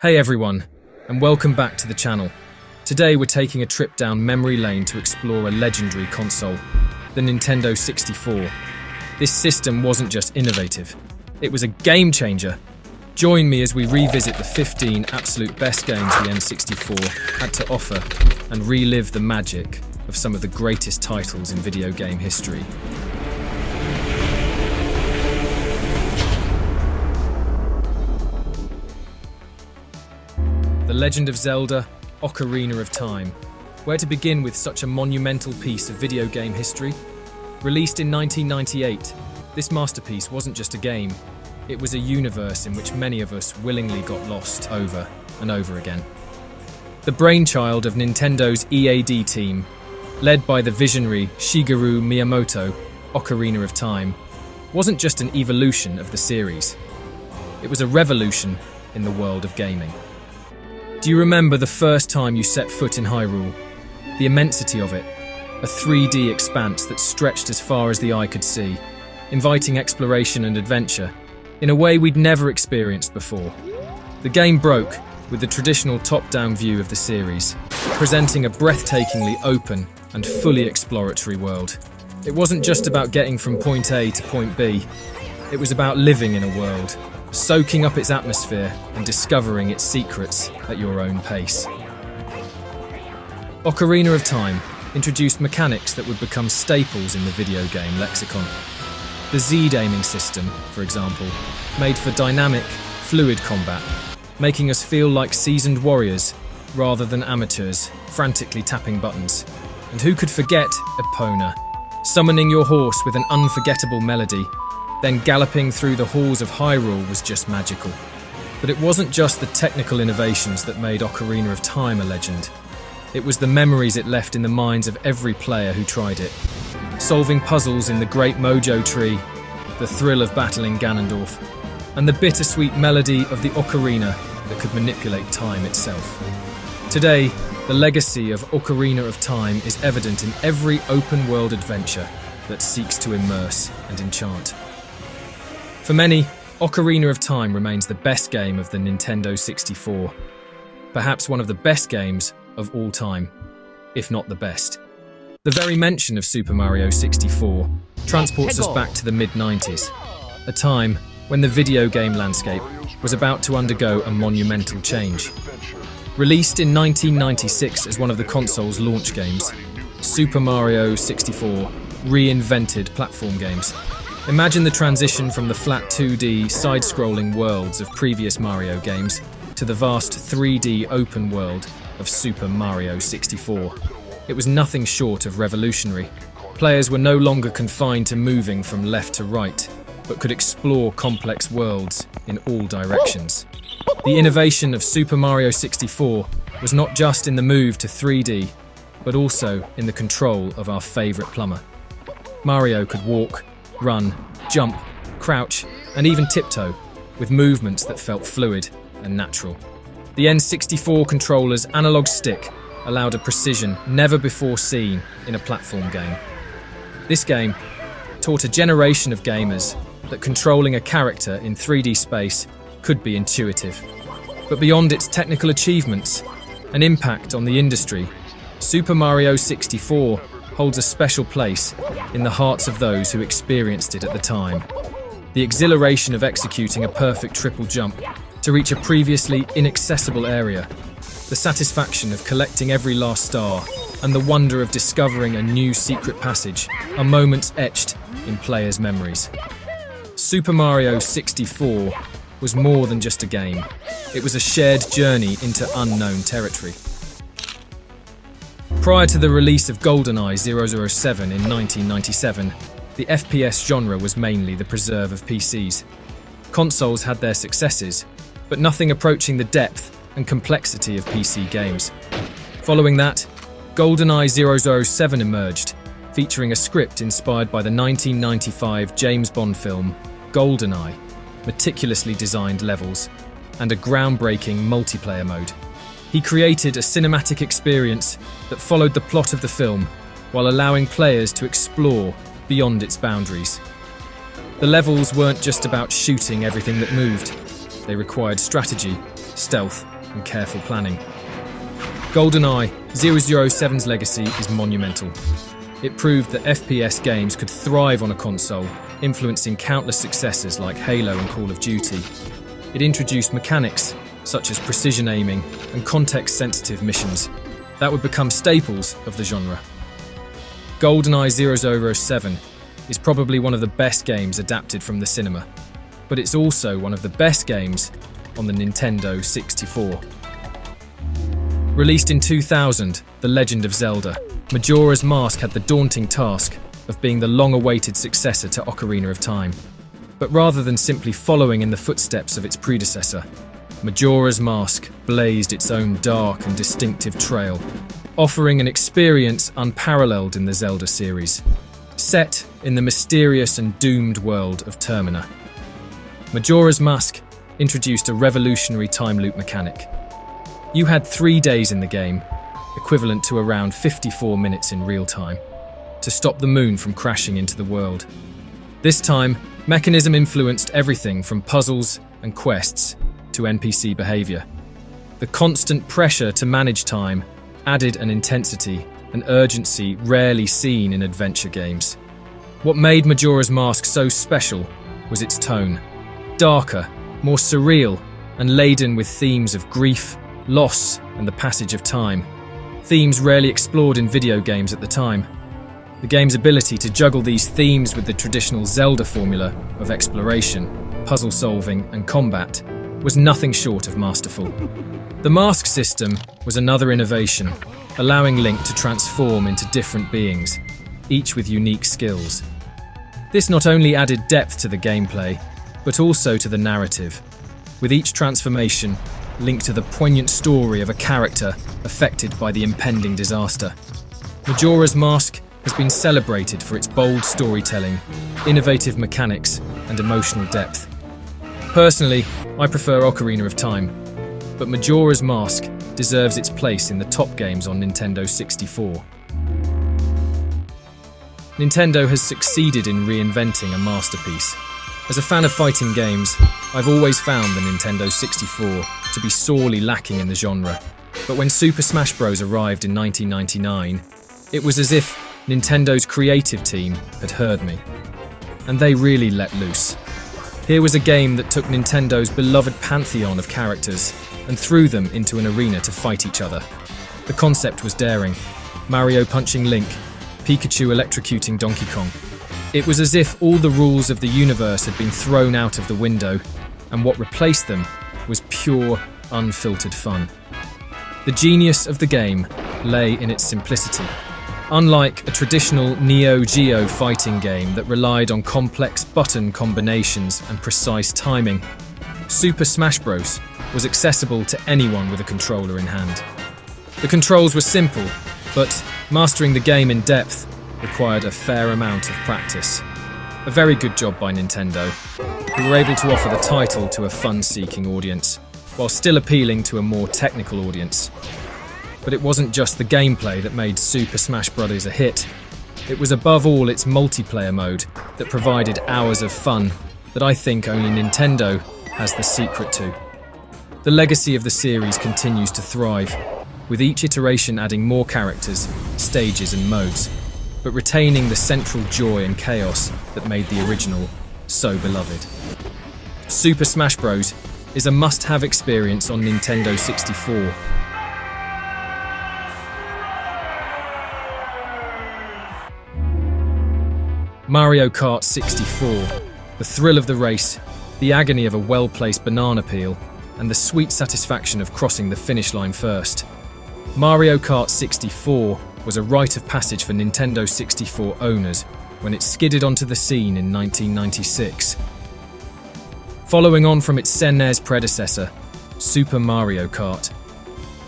Hey everyone, and welcome back to the channel. Today we're taking a trip down memory lane to explore a legendary console, the Nintendo 64. This system wasn't just innovative, it was a game changer. Join me as we revisit the 15 absolute best games the N64 had to offer and relive the magic of some of the greatest titles in video game history. The Legend of Zelda, Ocarina of Time. Where to begin with such a monumental piece of video game history? Released in 1998, this masterpiece wasn't just a game, it was a universe in which many of us willingly got lost over and over again. The brainchild of Nintendo's EAD team, led by the visionary Shigeru Miyamoto, Ocarina of Time, wasn't just an evolution of the series. It was a revolution in the world of gaming. Do you remember the first time you set foot in Hyrule? The immensity of it, a 3D expanse that stretched as far as the eye could see, inviting exploration and adventure in a way we'd never experienced before. The game broke with the traditional top-down view of the series, presenting a breathtakingly open and fully exploratory world. It wasn't just about getting from point A to point B, it was about living in a world, soaking up its atmosphere and discovering its secrets at your own pace. Ocarina of Time introduced mechanics that would become staples in the video game lexicon. The Z-aiming system, for example, made for dynamic, fluid combat, making us feel like seasoned warriors rather than amateurs frantically tapping buttons. And who could forget Epona, summoning your horse with an unforgettable melody, then galloping through the halls of Hyrule was just magical. But it wasn't just the technical innovations that made Ocarina of Time a legend. It was the memories it left in the minds of every player who tried it. Solving puzzles in the Great Mojo Tree, the thrill of battling Ganondorf, and the bittersweet melody of the ocarina that could manipulate time itself. Today, the legacy of Ocarina of Time is evident in every open-world adventure that seeks to immerse and enchant. For many, Ocarina of Time remains the best game of the Nintendo 64. Perhaps one of the best games of all time, if not the best. The very mention of Super Mario 64 transports us back to the mid-90s, a time when the video game landscape was about to undergo a monumental change. Released in 1996 as one of the console's launch games, Super Mario 64 reinvented platform games. Imagine the transition from the flat 2D side-scrolling worlds of previous Mario games to the vast 3D open world of Super Mario 64. It was nothing short of revolutionary. Players were no longer confined to moving from left to right, but could explore complex worlds in all directions. The innovation of Super Mario 64 was not just in the move to 3D, but also in the control of our favourite plumber. Mario could walk, run, jump, crouch, and even tiptoe, with movements that felt fluid and natural. The N64 controller's analog stick allowed a precision never before seen in a platform game. This game taught a generation of gamers that controlling a character in 3D space could be intuitive. But beyond its technical achievements and impact on the industry, Super Mario 64 holds a special place in the hearts of those who experienced it at the time. The exhilaration of executing a perfect triple jump to reach a previously inaccessible area, the satisfaction of collecting every last star, and the wonder of discovering a new secret passage are moments etched in players' memories. Super Mario 64 was more than just a game. It was a shared journey into unknown territory. Prior to the release of GoldenEye 007 in 1997, the FPS genre was mainly the preserve of PCs. Consoles had their successes, but nothing approaching the depth and complexity of PC games. Following that, GoldenEye 007 emerged, featuring a script inspired by the 1995 James Bond film GoldenEye, meticulously designed levels, and a groundbreaking multiplayer mode. He created a cinematic experience that followed the plot of the film while allowing players to explore beyond its boundaries. The levels weren't just about shooting everything that moved. They required strategy, stealth, and careful planning. GoldenEye 007's legacy is monumental. It proved that FPS games could thrive on a console, influencing countless successors like Halo and Call of Duty. It introduced mechanics such as precision aiming and context-sensitive missions that would become staples of the genre. GoldenEye 007 is probably one of the best games adapted from the cinema, but it's also one of the best games on the Nintendo 64. Released in 2000, The Legend of Zelda, Majora's Mask had the daunting task of being the long-awaited successor to Ocarina of Time. But rather than simply following in the footsteps of its predecessor, Majora's Mask blazed its own dark and distinctive trail, offering an experience unparalleled in the Zelda series, set in the mysterious and doomed world of Termina. Majora's Mask introduced a revolutionary time loop mechanic. You had 3 days in the game, equivalent to around 54 minutes in real time, to stop the moon from crashing into the world. This time, mechanism influenced everything from puzzles and quests to NPC behavior. The constant pressure to manage time added an intensity and urgency rarely seen in adventure games. What made Majora's Mask so special was its tone. Darker, more surreal, and laden with themes of grief, loss, and the passage of time. Themes rarely explored in video games at the time. The game's ability to juggle these themes with the traditional Zelda formula of exploration, puzzle solving, and combat was nothing short of masterful. The mask system was another innovation, allowing Link to transform into different beings, each with unique skills. This not only added depth to the gameplay, but also to the narrative, with each transformation linked to the poignant story of a character affected by the impending disaster. Majora's Mask has been celebrated for its bold storytelling, innovative mechanics, and emotional depth. Personally, I prefer Ocarina of Time, but Majora's Mask deserves its place in the top games on Nintendo 64. Nintendo has succeeded in reinventing a masterpiece. As a fan of fighting games, I've always found the Nintendo 64 to be sorely lacking in the genre. But when Super Smash Bros. Arrived in 1999, it was as if Nintendo's creative team had heard me. And they really let loose. Here was a game that took Nintendo's beloved pantheon of characters and threw them into an arena to fight each other. The concept was daring. Mario punching Link, Pikachu electrocuting Donkey Kong. It was as if all the rules of the universe had been thrown out of the window, and what replaced them was pure, unfiltered fun. The genius of the game lay in its simplicity. Unlike a traditional Neo Geo fighting game that relied on complex button combinations and precise timing, Super Smash Bros. Was accessible to anyone with a controller in hand. The controls were simple, but mastering the game in depth required a fair amount of practice. A very good job by Nintendo, who were able to offer the title to a fun-seeking audience, while still appealing to a more technical audience. But it wasn't just the gameplay that made Super Smash Bros. A hit. It was above all its multiplayer mode that provided hours of fun that I think only Nintendo has the secret to. The legacy of the series continues to thrive, with each iteration adding more characters, stages and modes, but retaining the central joy and chaos that made the original so beloved. Super Smash Bros. Is a must-have experience on Nintendo 64. Mario Kart 64. The thrill of the race, the agony of a well-placed banana peel, and the sweet satisfaction of crossing the finish line first. Mario Kart 64 was a rite of passage for Nintendo 64 owners when it skidded onto the scene in 1996. Following on from its SNES predecessor, Super Mario Kart,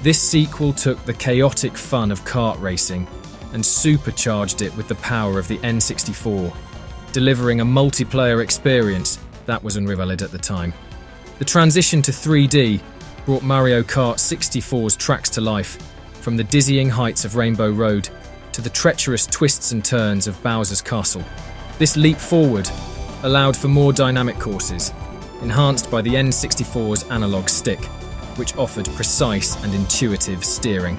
this sequel took the chaotic fun of kart racing and supercharged it with the power of the N64, delivering a multiplayer experience that was unrivaled at the time. The transition to 3D brought Mario Kart 64's tracks to life, from the dizzying heights of Rainbow Road to the treacherous twists and turns of Bowser's Castle. This leap forward allowed for more dynamic courses, enhanced by the N64's analog stick, which offered precise and intuitive steering.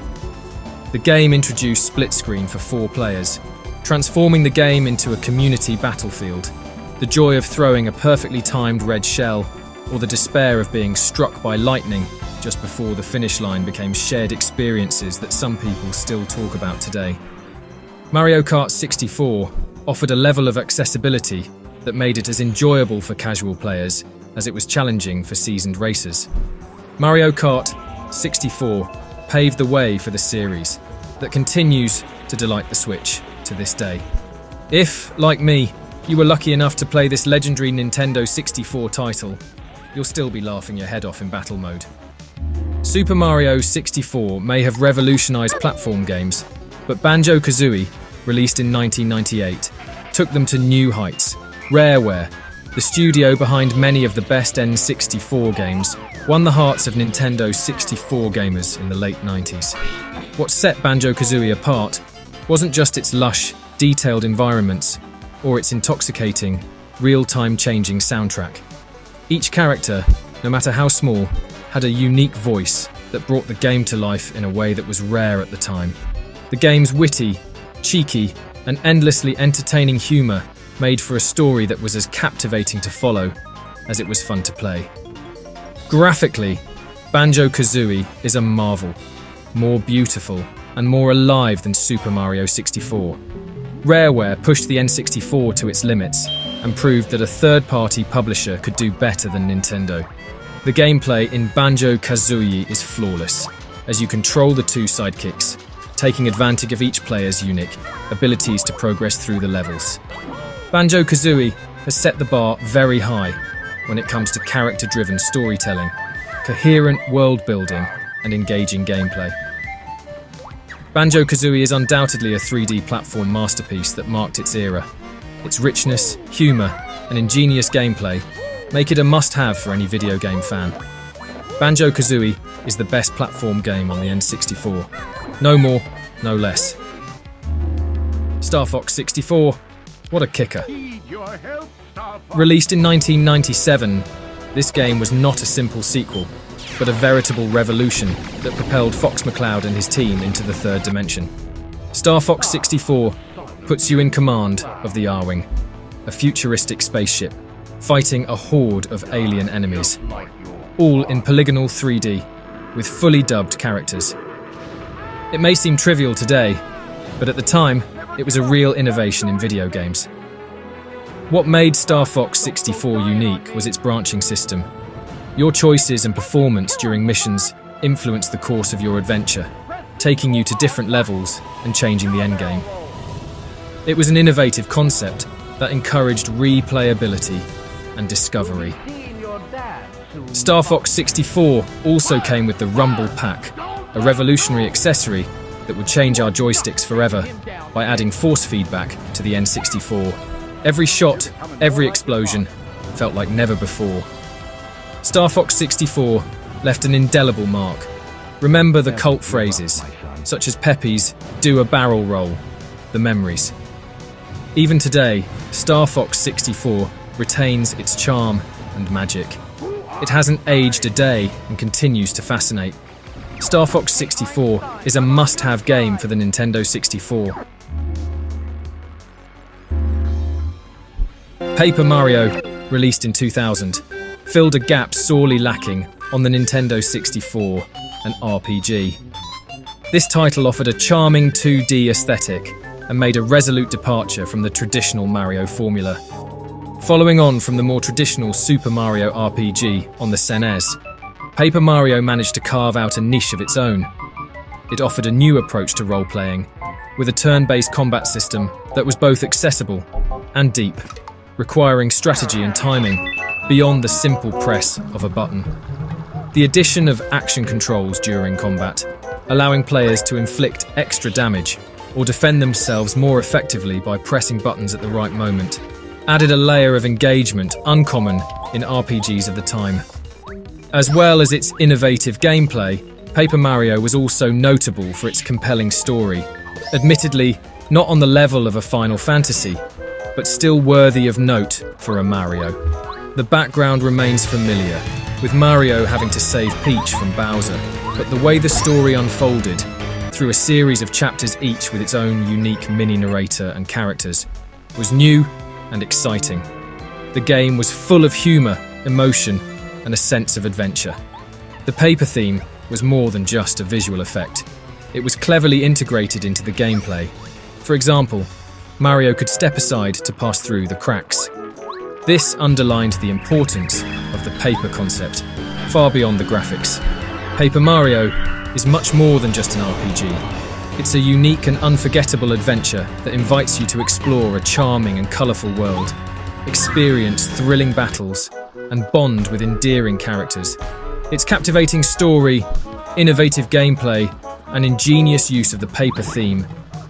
The game introduced split screen for 4 players, transforming the game into a community battlefield. The joy of throwing a perfectly timed red shell, or the despair of being struck by lightning just before the finish line became shared experiences that some people still talk about today. Mario Kart 64 offered a level of accessibility that made it as enjoyable for casual players as it was challenging for seasoned racers. Mario Kart 64 paved the way for the series that continues to delight the Switch to this day. If, like me, you were lucky enough to play this legendary Nintendo 64 title, you'll still be laughing your head off in battle mode. Super Mario 64 may have revolutionized platform games, but Banjo-Kazooie, released in 1998, took them to new heights. Rareware, the studio behind many of the best N64 games, won the hearts of Nintendo 64 gamers in the late 90s. What set Banjo-Kazooie apart wasn't just its lush, detailed environments, or its intoxicating, real-time changing soundtrack. Each character, no matter how small, had a unique voice that brought the game to life in a way that was rare at the time. The game's witty, cheeky, and endlessly entertaining humor made for a story that was as captivating to follow as it was fun to play. Graphically, Banjo-Kazooie is a marvel, more beautiful and more alive than Super Mario 64. Rareware pushed the N64 to its limits and proved that a third-party publisher could do better than Nintendo. The gameplay in Banjo-Kazooie is flawless, as you control the 2 sidekicks, taking advantage of each player's unique abilities to progress through the levels. Banjo-Kazooie has set the bar very high when it comes to character-driven storytelling, coherent world-building, and engaging gameplay. Banjo-Kazooie is undoubtedly a 3D platform masterpiece that marked its era. Its richness, humour, and ingenious gameplay make it a must-have for any video game fan. Banjo-Kazooie is the best platform game on the N64. No more, no less. Star Fox 64, what a kicker. Released in 1997, this game was not a simple sequel, but a veritable revolution that propelled Fox McCloud and his team into the 3rd dimension. Star Fox 64 puts you in command of the R-Wing, a futuristic spaceship, fighting a horde of alien enemies, all in polygonal 3D, with fully dubbed characters. It may seem trivial today, but at the time, it was a real innovation in video games. What made Star Fox 64 unique was its branching system. Your choices and performance during missions influenced the course of your adventure, taking you to different levels and changing the endgame. It was an innovative concept that encouraged replayability and discovery. Star Fox 64 also came with the Rumble Pack, a revolutionary accessory that would change our joysticks forever by adding force feedback to the N64. Every shot, every explosion felt like never before. Star Fox 64 left an indelible mark. Remember the cult phrases, such as Pepe's "do a barrel roll," the memories. Even today, Star Fox 64 retains its charm and magic. It hasn't aged a day and continues to fascinate. Star Fox 64 is a must-have game for the Nintendo 64. Paper Mario, released in 2000, filled a gap sorely lacking on the Nintendo 64, an RPG. This title offered a charming 2D aesthetic and made a resolute departure from the traditional Mario formula. Following on from the more traditional Super Mario RPG on the SNES, Paper Mario managed to carve out a niche of its own. It offered a new approach to role-playing, with a turn-based combat system that was both accessible and deep, requiring strategy and timing beyond the simple press of a button. The addition of action controls during combat, allowing players to inflict extra damage or defend themselves more effectively by pressing buttons at the right moment, added a layer of engagement uncommon in RPGs of the time. As well as its innovative gameplay, Paper Mario was also notable for its compelling story. Admittedly, not on the level of a Final Fantasy, but still worthy of note for a Mario. The background remains familiar, with Mario having to save Peach from Bowser. But the way the story unfolded, through a series of chapters each with its own unique mini-narrator and characters, was new and exciting. The game was full of humour, emotion, and a sense of adventure. The paper theme was more than just a visual effect. It was cleverly integrated into the gameplay. For example, Mario could step aside to pass through the cracks. This underlined the importance of the paper concept, far beyond the graphics. Paper Mario is much more than just an RPG. It's a unique and unforgettable adventure that invites you to explore a charming and colourful world, experience thrilling battles, and bond with endearing characters. Its captivating story, innovative gameplay, and ingenious use of the paper theme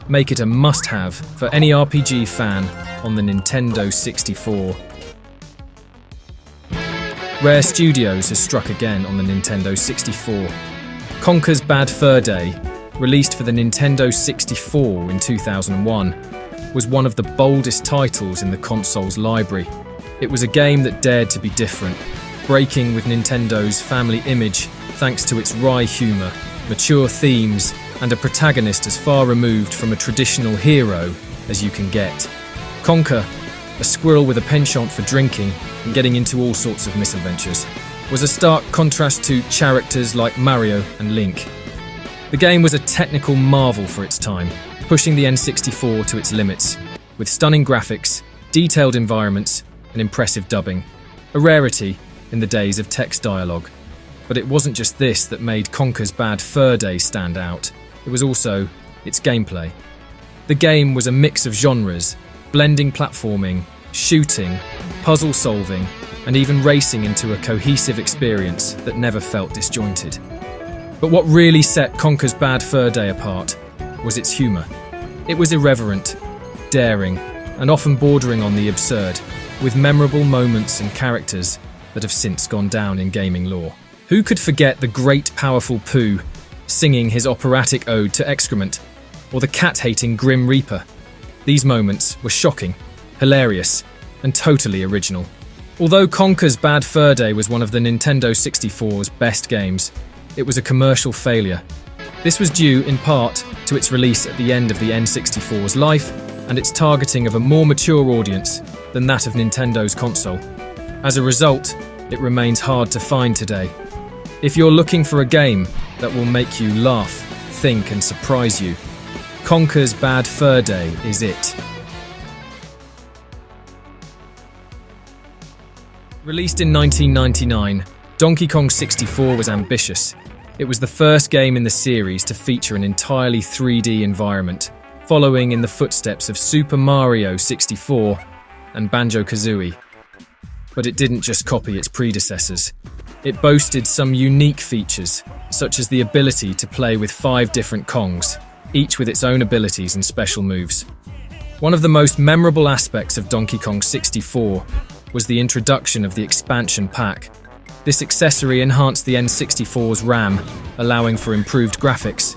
make it a must-have for any RPG fan on the Nintendo 64. Rare Studios has struck again on the Nintendo 64. Conker's Bad Fur Day, released for the Nintendo 64 in 2001, was one of the boldest titles in the console's library. It was a game that dared to be different, breaking with Nintendo's family image thanks to its wry humour, mature themes, and a protagonist as far removed from a traditional hero as you can get. Conker, a squirrel with a penchant for drinking and getting into all sorts of misadventures, was a stark contrast to characters like Mario and Link. The game was a technical marvel for its time, pushing the N64 to its limits, with stunning graphics, detailed environments, and impressive dubbing, a rarity in the days of text dialogue. But it wasn't just this that made Conker's Bad Fur Day stand out, it was also its gameplay. The game was a mix of genres, blending platforming, shooting, puzzle solving, and even racing into a cohesive experience that never felt disjointed. But what really set Conker's Bad Fur Day apart was its humour. It was irreverent, daring, and often bordering on the absurd, with memorable moments and characters that have since gone down in gaming lore. Who could forget the great powerful Pooh singing his operatic ode to excrement, or the cat-hating Grim Reaper? These moments were shocking, hilarious, and totally original. Although Conker's Bad Fur Day was one of the Nintendo 64's best games, it was a commercial failure. This was due, in part, to its release at the end of the N64's life and its targeting of a more mature audience than that of Nintendo's console. As a result, it remains hard to find today. If you're looking for a game that will make you laugh, think, and surprise you, Conker's Bad Fur Day is it. Released in 1999, Donkey Kong 64 was ambitious. It was the first game in the series to feature an entirely 3D environment, following in the footsteps of Super Mario 64 and Banjo-Kazooie. But it didn't just copy its predecessors. It boasted some unique features, such as the ability to play with 5 different Kongs, each with its own abilities and special moves. One of the most memorable aspects of Donkey Kong 64 was the introduction of the expansion pack. This accessory enhanced the N64's RAM, allowing for improved graphics.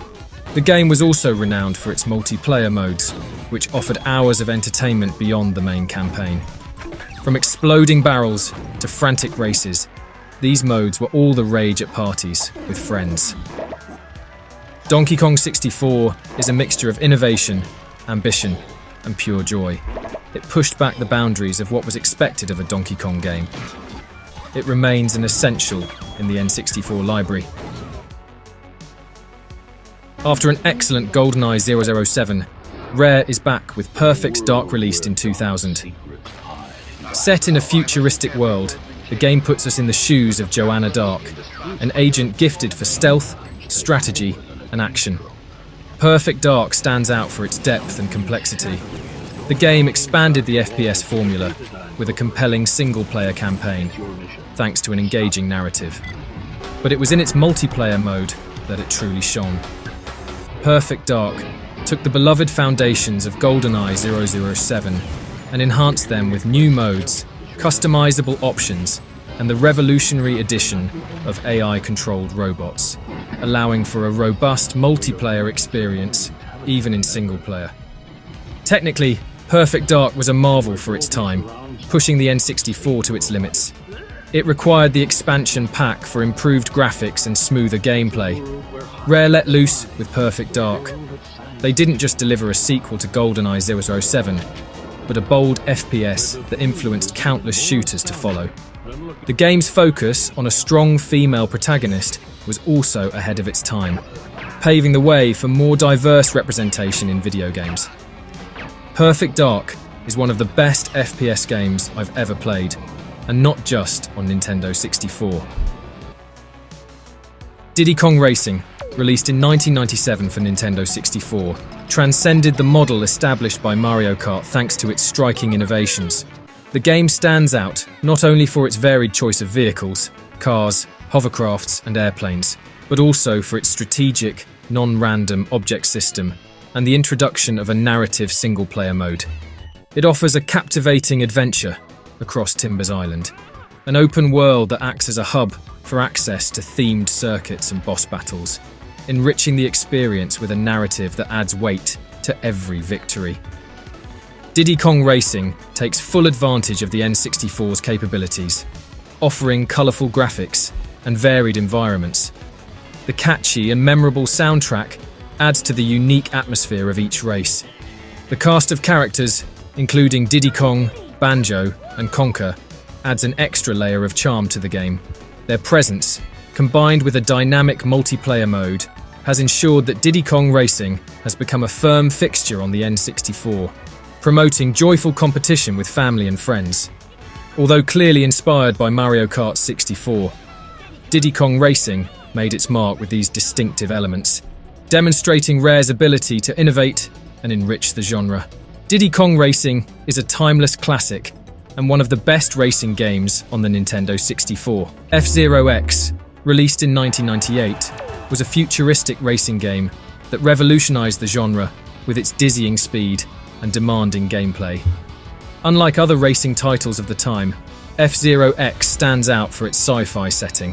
The game was also renowned for its multiplayer modes, which offered hours of entertainment beyond the main campaign. From exploding barrels to frantic races, these modes were all the rage at parties with friends. Donkey Kong 64 is a mixture of innovation, ambition, and pure joy. It pushed back the boundaries of what was expected of a Donkey Kong game. It remains an essential in the N64 library. After an excellent GoldenEye 007, Rare is back with Perfect Dark, released in 2000. Set in a futuristic world, the game puts us in the shoes of Joanna Dark, an agent gifted for stealth, strategy, and action. Perfect Dark stands out for its depth and complexity. The game expanded the FPS formula with a compelling single-player campaign, thanks to an engaging narrative. But it was in its multiplayer mode that it truly shone. Perfect Dark took the beloved foundations of GoldenEye 007 and enhanced them with new modes, customizable options, and the revolutionary addition of AI-controlled robots, allowing for a robust multiplayer experience, even in single-player. Technically, Perfect Dark was a marvel for its time, pushing the N64 to its limits. It required the expansion pack for improved graphics and smoother gameplay. Rare let loose with Perfect Dark. They didn't just deliver a sequel to GoldenEye 007, but a bold FPS that influenced countless shooters to follow. The game's focus on a strong female protagonist was also ahead of its time, paving the way for more diverse representation in video games. Perfect Dark is one of the best FPS games I've ever played, and not just on Nintendo 64. Diddy Kong Racing, released in 1997 for Nintendo 64, transcended the model established by Mario Kart thanks to its striking innovations. The game stands out not only for its varied choice of vehicles, cars, hovercrafts and airplanes, but also for its strategic, non-random object system and the introduction of a narrative single-player mode. It offers a captivating adventure across Timbers Island, an open world that acts as a hub for access to themed circuits and boss battles, enriching the experience with a narrative that adds weight to every victory. Diddy Kong Racing takes full advantage of the N64's capabilities, offering colourful graphics and varied environments. The catchy and memorable soundtrack adds to the unique atmosphere of each race. The cast of characters, including Diddy Kong, Banjo and Conker, adds an extra layer of charm to the game. Their presence, combined with a dynamic multiplayer mode, has ensured that Diddy Kong Racing has become a firm fixture on the N64, promoting joyful competition with family and friends. Although clearly inspired by Mario Kart 64, Diddy Kong Racing made its mark with these distinctive elements, demonstrating Rare's ability to innovate and enrich the genre. Diddy Kong Racing is a timeless classic and one of the best racing games on the Nintendo 64. F-Zero X, released in 1998, was a futuristic racing game that revolutionized the genre with its dizzying speed and demanding gameplay. Unlike other racing titles of the time, F-Zero X stands out for its sci-fi setting,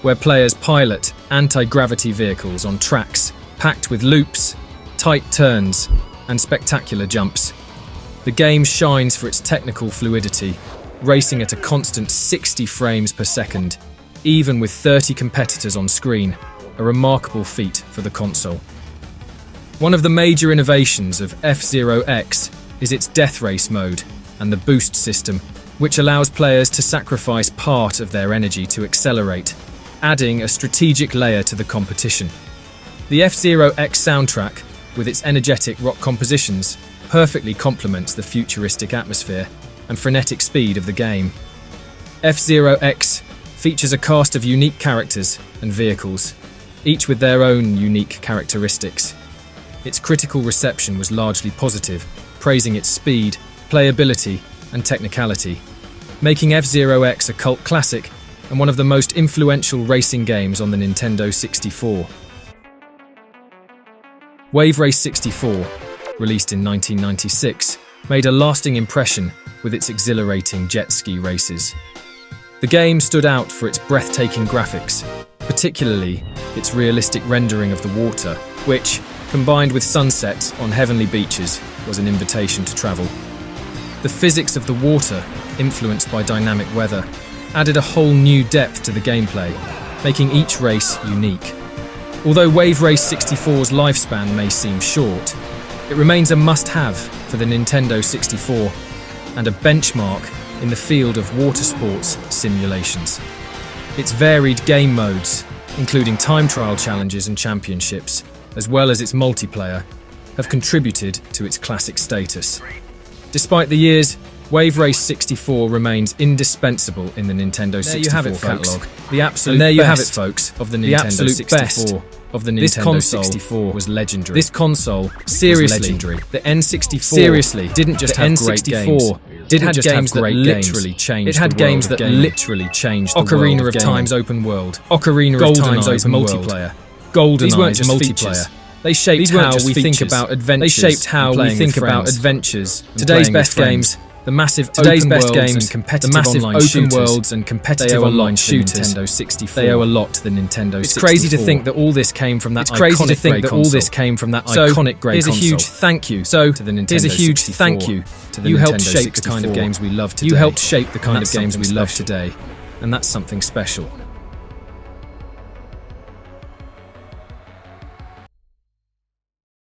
where players pilot anti-gravity vehicles on tracks packed with loops, tight turns, and spectacular jumps. The game shines for its technical fluidity, racing at a constant 60 frames per second, even with 30 competitors on screen, a remarkable feat for the console. One of the major innovations of F-Zero X is its death race mode and the boost system, which allows players to sacrifice part of their energy to accelerate, adding a strategic layer to the competition. The F-Zero X soundtrack, with its energetic rock compositions, perfectly complements the futuristic atmosphere and frenetic speed of the game. F-Zero X features a cast of unique characters and vehicles, each with their own unique characteristics. Its critical reception was largely positive, praising its speed, playability, and technicality, making F-Zero X a cult classic and one of the most influential racing games on the Nintendo 64. Wave Race 64, released in 1996, made a lasting impression with its exhilarating jet ski races. The game stood out for its breathtaking graphics, particularly its realistic rendering of the water, which, combined with sunsets on heavenly beaches, was an invitation to travel. The physics of the water, influenced by dynamic weather, added a whole new depth to the gameplay, making each race unique. Although Wave Race 64's lifespan may seem short, it remains a must-have for the Nintendo 64 and a benchmark in the field of water sports simulations. Its varied game modes, including time trial challenges and championships, as well as its multiplayer, have contributed to its classic status. Despite the years, Wave Race 64 remains indispensable in the Nintendo 64 catalogue. The absolute and there you best have it, folks. Of the Nintendo 64 of the Nintendo this console 64 was legendary. This console, Seriously, was legendary. the N64 Seriously, didn't just the have N64 great games. didn't It just had have games that great literally games. changed It had the games world that of gaming. literally changed the Ocarina world of of Time's gaming. open world. Ocarina of Time's GoldenEye's open world. multiplayer. These weren't GoldenEye's just multiplayer. features. They shaped These weren't how just we think features. about adventures. They shaped how and we playing think with about friends. adventures. and Today's playing best with friends. games, the massive Today's open best worlds games, and the competitive massive online open shooters, worlds and competitive online shooters. Nintendo 64. They owe a lot to the Nintendo 64. It's crazy to think that all this came from that It's crazy to iconic think grey that all this console. came from that So, iconic grey here's a console. huge thank you So, to the Nintendo here's a huge 64. thank you to the You Nintendo helped shape 64. the kind of games we love today. You helped shape the kind And of that's games we something love special. today. and that's something special.